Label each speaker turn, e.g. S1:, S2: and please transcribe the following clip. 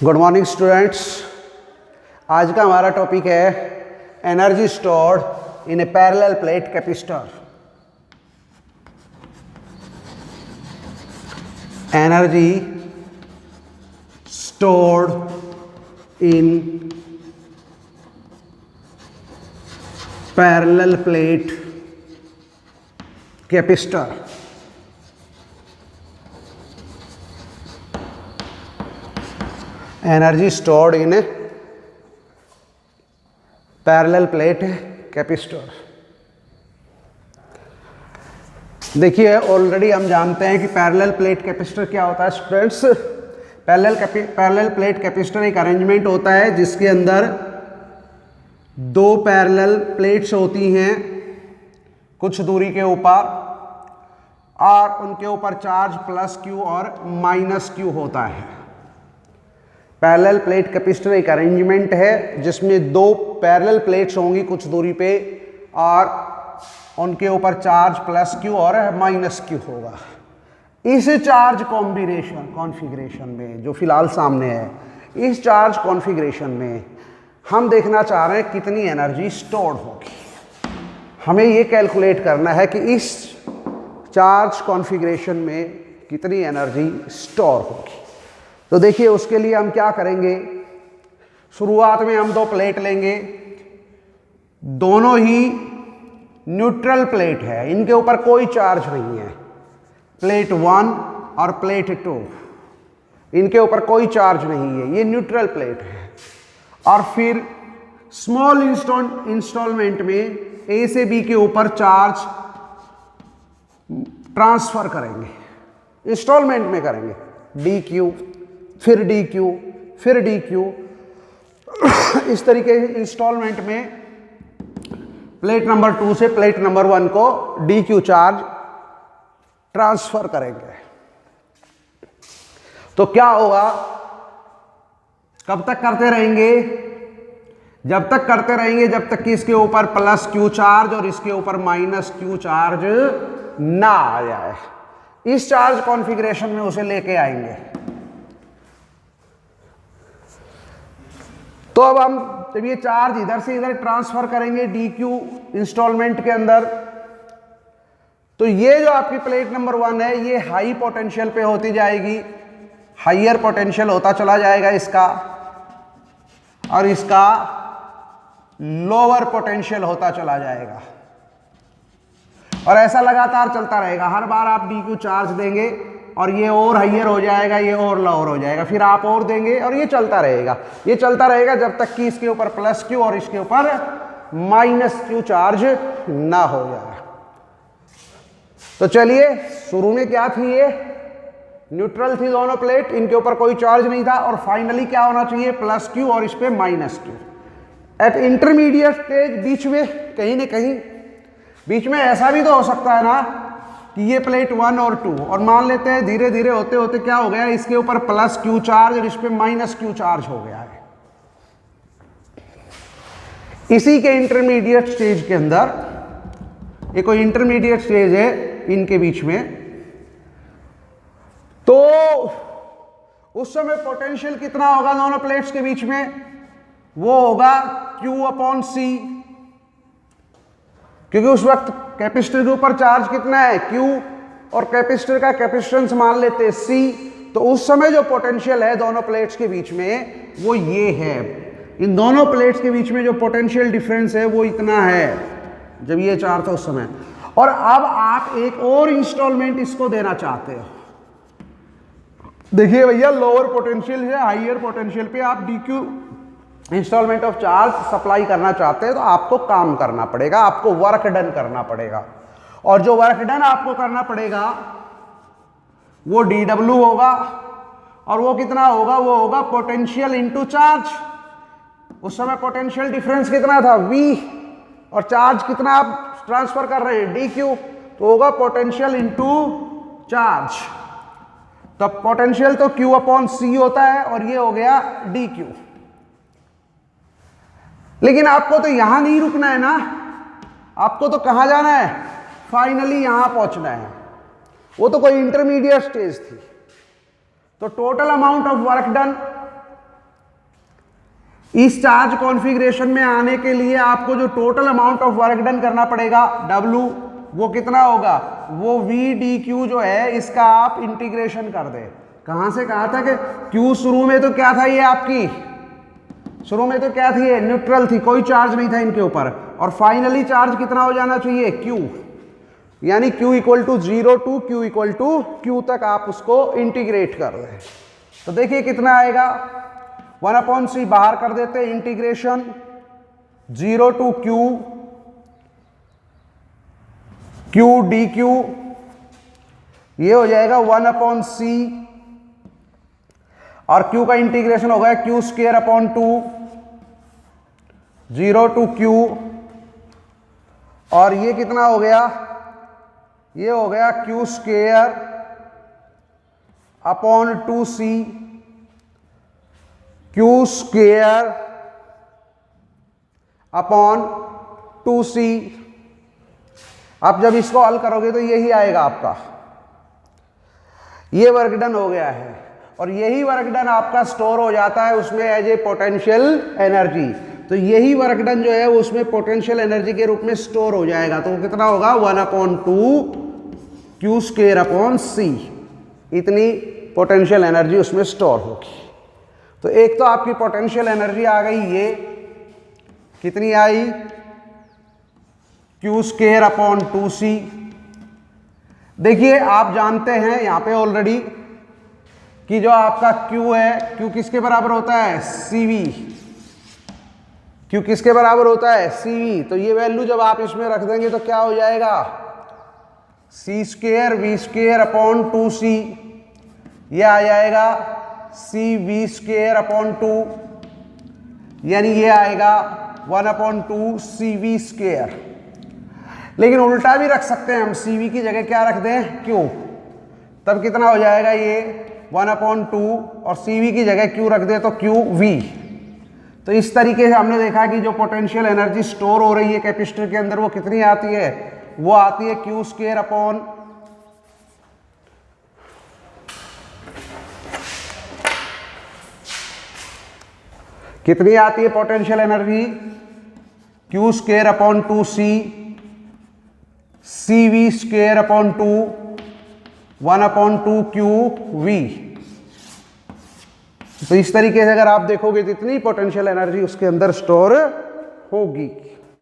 S1: Good morning students. आज का हमारा टॉपिक है energy stored in A parallel plate capacitor. Energy stored in parallel plate capacitor. Energy stored in parallel plate capacitor. देखिए, already हम जानते हैं कि पैरेलल प्लेट कैपेसिटर क्या होता है स्टूडेंट्स। पैरेलल प्लेट कैपेसिटर एक अरेंजमेंट होता है जिसके अंदर दो पैरेलल प्लेट्स होती हैं कुछ दूरी के ऊपर, और उनके ऊपर चार्ज प्लस क्यू और माइनस क्यू होता है। पैरेलल प्लेट कैपेसिटर एक अरेंजमेंट है जिसमें दो पैरेलल प्लेट्स होंगी कुछ दूरी पे, और उनके ऊपर चार्ज प्लस क्यू और माइनस क्यू होगा। इस चार्ज कॉन्फ़िगरेशन में जो फिलहाल सामने है, इस चार्ज कॉन्फ़िगरेशन में हम देखना चाह रहे हैं कितनी एनर्जी स्टोर्ड होगी। हमें ये कैलकुलेट करना है कि इस चार्ज कॉन्फ़िगरेशन में कितनी एनर्जी स्टोर होगी। तो देखिए, उसके लिए हम क्या करेंगे। शुरुआत में हम दो प्लेट लेंगे, दोनों ही न्यूट्रल प्लेट है, इनके ऊपर कोई चार्ज नहीं है। प्लेट 1 और प्लेट 2, इनके ऊपर कोई चार्ज नहीं है, ये न्यूट्रल प्लेट है। और फिर स्मॉल इंस्टॉलमेंट में ए से बी के ऊपर चार्ज ट्रांसफर करेंगे, इंस्टॉलमेंट में करेंगे। डी क्यू, फिर डी क्यू, फिर डी क्यू। इस तरीके इंस्टॉलमेंट में प्लेट नंबर 2 से प्लेट नंबर 1 को डी क्यू चार्ज ट्रांसफर करेंगे। तो क्या होगा, कब तक करते रहेंगे? जब तक करते रहेंगे जब तक कि इसके ऊपर प्लस क्यू चार्ज और इसके ऊपर माइनस क्यू चार्ज ना आ जाए। इस चार्ज कॉन्फ़िगरेशन में उसे लेके आएंगे। तो अब हम जब ये चार्ज इधर से इधर ट्रांसफर करेंगे डी क्यू इंस्टॉलमेंट के अंदर, तो ये जो आपकी प्लेट नंबर 1 है ये हाई पोटेंशियल पे होती जाएगी, हाइयर पोटेंशियल होता चला जाएगा इसका, और इसका लोअर पोटेंशियल होता चला जाएगा। और ऐसा लगातार चलता रहेगा। हर बार आप डी क्यू चार्ज देंगे और ये और हाइयर हो जाएगा, ये और लोअर हो जाएगा, फिर आप और देंगे और ये चलता रहेगा। ये चलता रहेगा जब तक कि इसके ऊपर प्लस क्यू और इसके ऊपर माइनस क्यू चार्ज ना हो जाए। तो चलिए, शुरू में क्या थी, ये न्यूट्रल थी दोनों प्लेट, इनके ऊपर कोई चार्ज नहीं था, और फाइनली क्या होना चाहिए, प्लस क्यू और इस पे minus Q. At intermediate stage बीच में कहीं ना कहीं बीच में ऐसा भी तो हो सकता है ना कि ये प्लेट 1 और 2, और मान लेते हैं धीरे धीरे होते होते क्या हो गया, इसके ऊपर प्लस क्यू चार्ज और इस पे माइनस क्यू चार्ज हो गया है। इसी के इंटरमीडिएट स्टेज के अंदर, ये कोई इंटरमीडिएट स्टेज है इनके बीच में, तो उस समय पोटेंशियल कितना होगा दोनों प्लेट्स के बीच में, वो होगा Q/C, क्योंकि उस वक्त कैपेसिटर के ऊपर चार्ज कितना है, Q, और कैपेसिटर का कैपेसिटेंस मान लेते हैं C। तो उस समय जो पोटेंशियल है दोनों प्लेट्स के बीच में वो ये है। इन दोनों प्लेट्स के बीच में जो पोटेंशियल डिफरेंस है वो इतना है जब ये चार्ज था उस समय। और अब आप एक और इंस्टॉलमेंट इसको देना चाहते हो। देखिए भैया, लोअर पोटेंशियल है, हाइयर पोटेंशियल पे आप d Q instalment of charge supply करना चाहते हैं, तो आपको काम करना पड़ेगा, आपको वर्क डन करना पड़ेगा। और जो वर्क डन आपको करना पड़ेगा वो dW होगा, और वो कितना होगा, वो होगा पोटेंशियल इनटू चार्ज। उस समय पोटेंशियल डिफरेंस कितना था, V, और चार्ज कितना आप ट्रांसफर कर रहे हैं, dQ, तो होगा पोटेंशियल इनटू चार्ज। तो पोटेंशियल तो Q/C होता है, और ये हो गया dQ। लेकिन आपको तो यहां नहीं रुकना है ना, आपको तो कहां जाना है, फाइनली यहां पहुंचना है। वो तो कोई इंटरमीडिएट स्टेज थी। तो total amount of work done इस चार्ज कॉन्फ़िगरेशन में आने के लिए आपको जो total amount of work done करना पड़ेगा W, वो कितना होगा, वो VdQ जो है इसका आप इंटीग्रेशन कर दे। कहां से कहा था कि Q शुरू में तो क्या था, ये आपकी शुरू में तो क्या थी, ये न्यूट्रल थी, कोई चार्ज नहीं था इनके ऊपर, और फाइनली चार्ज कितना हो जाना चाहिए Q, यानी Q equal to 0 to Q equal to Q तक आप उसको इंटीग्रेट कर दें। तो देखिए कितना आएगा, 1/c बाहर कर देते, इंटीग्रेशन 0 टू Q dQ, ये हो जाएगा 1/c, और Q का इंटीग्रेशन हो गया Q²/2, 0 टू Q, और ये कितना हो गया, ये हो गया Q²/2C, Q²/2C। अब जब इसको हल करोगे तो यही आएगा आपका, ये वर्क डन हो गया है, और यही वर्क डन आपका स्टोर हो जाता है उसमें एज ए पोटेंशियल एनर्जी। तो यही वर्क डन जो है उसमें पोटेंशियल एनर्जी के रूप में स्टोर हो जाएगा। तो वो कितना होगा, 1/2 Q²/C, इतनी पोटेंशियल एनर्जी उसमें स्टोर होगी। तो एक तो आपकी पोटेंशियल एनर्जी आ गई, ये कितनी आई, Q²/2C। देखिए आप जानते हैं यहां पे ऑलरेडी कि जो आपका Q है, Q किसके बराबर होता है, CV। Q किसके बराबर होता है, CV। तो ये वैल्यू जब आप इसमें रख देंगे तो क्या हो जाएगा, C²V²/2C, ये आ जाएगा CV²/2, यानी ये आएगा 1/2 CV²। लेकिन उल्टा भी रख सकते हैं हम, CV की जगह क्या रख दें, Q, तब कितना हो जाएगा ये 1/2, और CV की जगह Q रख दे तो QV। तो इस तरीके से हमने देखा कि जो पोटेंशियल एनर्जी स्टोर हो रही है कैपेसिटर के अंदर वो कितनी आती है, वो आती है Q²/ कितनी आती है potential energy, Q²/2C, CV²/2, 1/2 QV। तो इस तरीके से अगर आप देखोगे तो इतनी पोटेंशियल एनर्जी उसके अंदर स्टोर होगी।